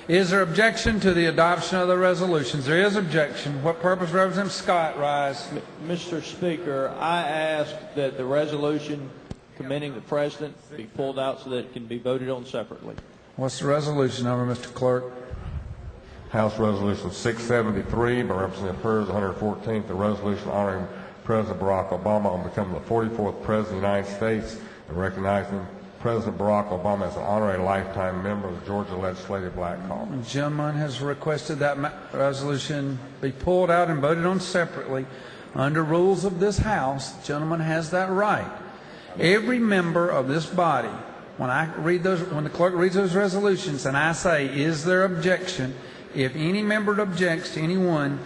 Is there objection to the adoption of the resolutions? There is objection. What purpose, Representative Scott, rise? Mr. Speaker, I ask that the resolution commending the President be pulled out so that it can be voted on separately. What's the resolution number, Mr. Clerk? House Resolution 673 by Representative Hurd, 114th, the resolution honoring President Barack Obama on becoming the 44th President of the United States and recognizing President Barack Obama as an honorary lifetime member of the Georgia Legislative Black Caucus. The gentleman has requested that resolution be pulled out and voted on separately. Under rules of this House, the gentleman has that right. Every member of this body, when the clerk reads those resolutions and I say, is there objection? If any member objects to any one,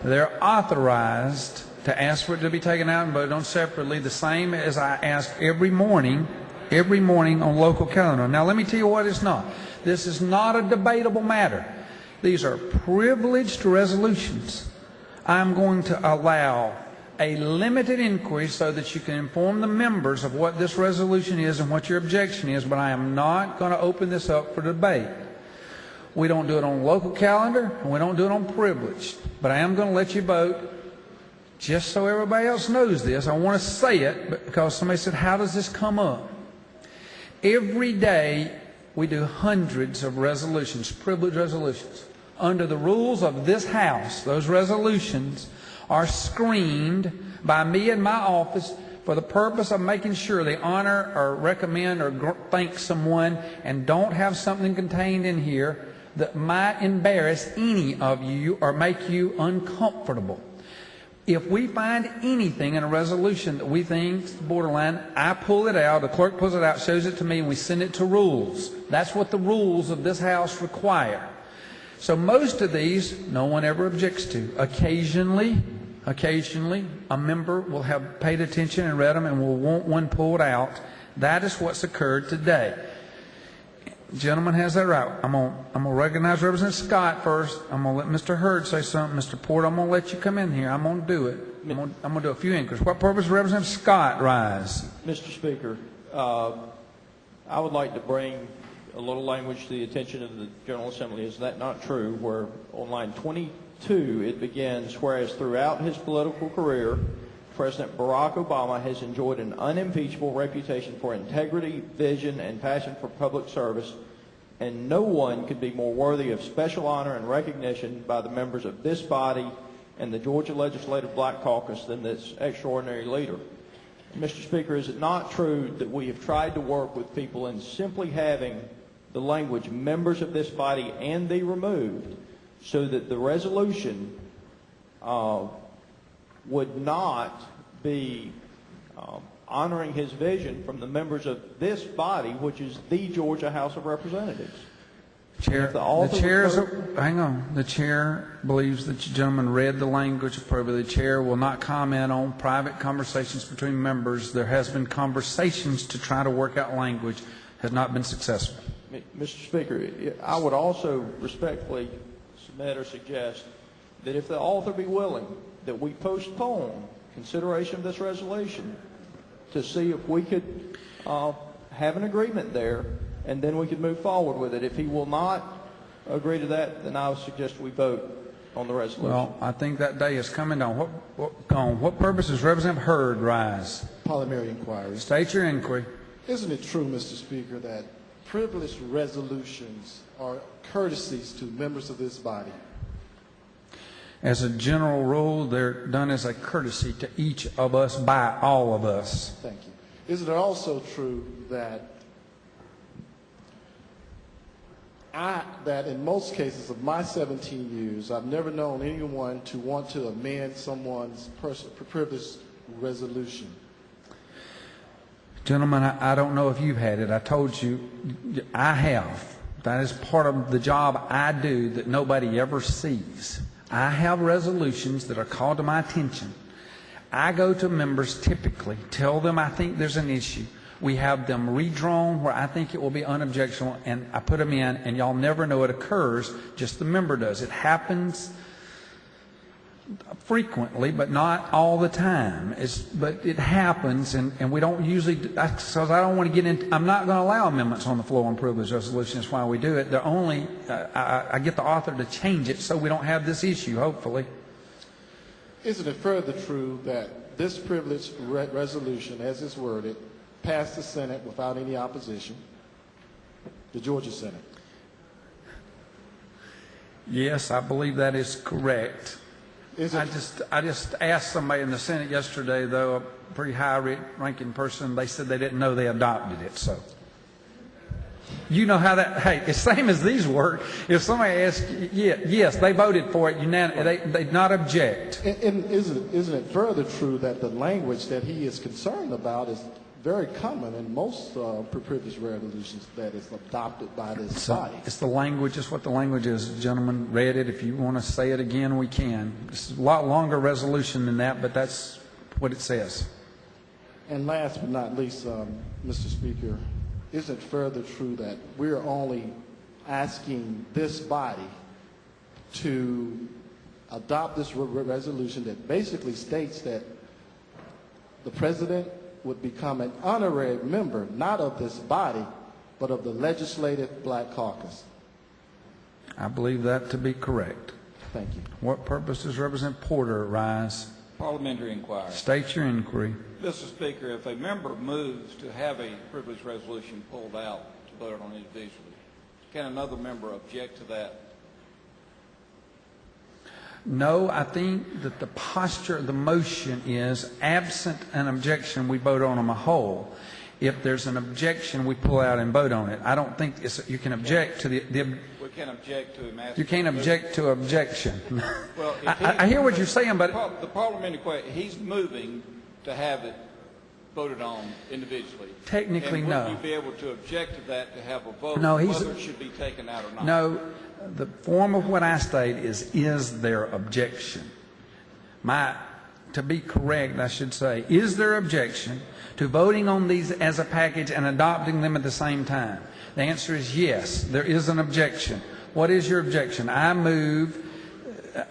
they're authorized to ask for it to be taken out and voted on separately, the same as I ask every morning on local calendar. Now, let me tell you what it's not. This is not a debatable matter. These are privileged resolutions. I'm going to allow a limited inquiry so that you can inform the members of what this resolution is and what your objection is, but I am not going to open this up for debate. We don't do it on local calendar, and we don't do it on privilege. But I am going to let you vote. Just so everybody else knows this, I want to say it because somebody said, how does this come up? Every day we do hundreds of resolutions, privilege resolutions. Under the rules of this House, those resolutions are screened by me in my office for the purpose of making sure they honor or recommend or thank someone and don't have something contained in here that might embarrass any of you or make you uncomfortable. If we find anything in a resolution that we think is borderline, I pull it out, the clerk pulls it out, shows it to me, and we send it to rules. That's what the rules of this House require. So most of these, no one ever objects to. Occasionally, a member will have paid attention and read them and will want one pulled out. That is what's occurred today. The gentleman has that right. I'm gonna recognize Representative Scott first. I'm gonna let Mr. Hurd say something. Mr. Porter, I'm gonna let you come in here. I'm gonna do it. I'm gonna do a few inquiries. What purpose, Representative Scott, rise? Mr. Speaker, I would like to bring a little language to the attention of the General Assembly. Is that not true? Where on line 22 it begins, whereas throughout his political career, President Barack Obama has enjoyed an unimpeachable reputation for integrity, vision, and passion for public service, and no one could be more worthy of special honor and recognition by the members of this body and the Georgia Legislative Black Caucus than this extraordinary leader. Mr. Speaker, is it not true that we have tried to work with people in simply having the language members of this body and be removed so that the resolution would not be honoring his vision from the members of this body, which is the Georgia House of Representatives? Hang on. The chair believes that the gentleman read the language appropriately. The chair will not comment on private conversations between members. There has been conversations to try to work out language, has not been successful. Mr. Speaker, I would also respectfully submit or suggest that if the author be willing, that we postpone consideration of this resolution to see if we could have an agreement there, and then we could move forward with it. If he will not agree to that, then I would suggest we vote on the resolution. Well, I think that day is coming on. What purpose does Representative Hurd rise? Parliamentary inquiry. State your inquiry. Isn't it true, Mr. Speaker, that privileged resolutions are courtesies to members of this body? As a general rule, they're done as a courtesy to each of us by all of us. Thank you. Isn't it also true that in most cases of my 17 years, I've never known anyone to want to amend someone's privileged resolution? Gentlemen, I don't know if you've had it. I told you I have. That is part of the job I do that nobody ever sees. I have resolutions that are called to my attention. I go to members typically, tell them I think there's an issue. We have them redrawn where I think it will be unobjectionable, and I put them in, and y'all never know it occurs, just the member does. It happens frequently, but not all the time. But it happens, and we don't usually, because I don't want to get into, I'm not going to allow amendments on the floor on privilege resolution. That's why we do it. They're only, I get the author to change it so we don't have this issue, hopefully. Isn't it further true that this privilege resolution, as it's worded, passed the Senate without any opposition, the Georgia Senate? Yes, I believe that is correct. Is I it, just asked somebody in the Senate yesterday, though, a pretty high-ranking person. They said they didn't know they adopted it. So, you know how that. Hey, it's same as these work. If somebody asks, yes, they voted for it. They not object. and isn't it further true that the language that he is concerned about is very common in most privilege resolutions, that is adopted by this body? It's the language. It's what the language is. The gentleman read it. If you want to say it again, we can. It's a lot longer resolution than that, but that's what it says. And last but not least, Mr. Speaker, isn't it further true that we're only asking this body to adopt this resolution that basically states that the president would become an honorary member, not of this body, but of the Legislative Black Caucus? I believe that to be correct. Thank you. What purpose does Representative Porter rise? Parliamentary inquiry. State your inquiry. Mr. Speaker, if a member moves to have a privilege resolution pulled out to vote on individually, can another member object to that? No, I think that the posture of the motion is absent an objection, we vote on them a whole. If there's an objection, we pull out and vote on it. I don't think you can object to the We can object to him asking. you can't object to objection. Well, I hear what you're saying, but the parliamentary question, he's moving to have it voted on individually. Technically, and no. would you be able to object to that, to have a vote, No, whether it should be taken out or not? no, the form of what I state is there objection? To be correct, I should say, is there objection to voting on these as a package and adopting them at the same time? The answer is yes, there is an objection. What is your objection? I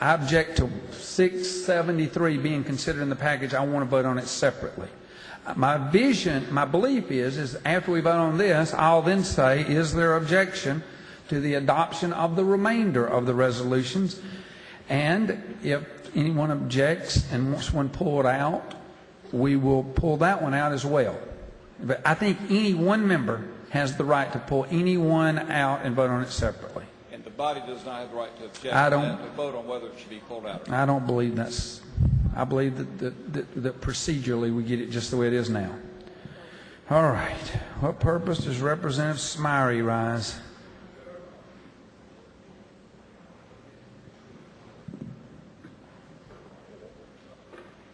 object to 673 being considered in the package. I want to vote on it separately. My belief is after we vote on this, I'll then say, is there objection to the adoption of the remainder of the resolutions? And if anyone objects and wants one pulled out, we will pull that one out as well. But I think any one member has the right to pull any one out and vote on it separately. And the body does not have the right to object to vote on whether it should be pulled out. I don't believe that's. I believe that procedurally we get it just the way it is now. All right. What purpose does Representative Smyrie rise?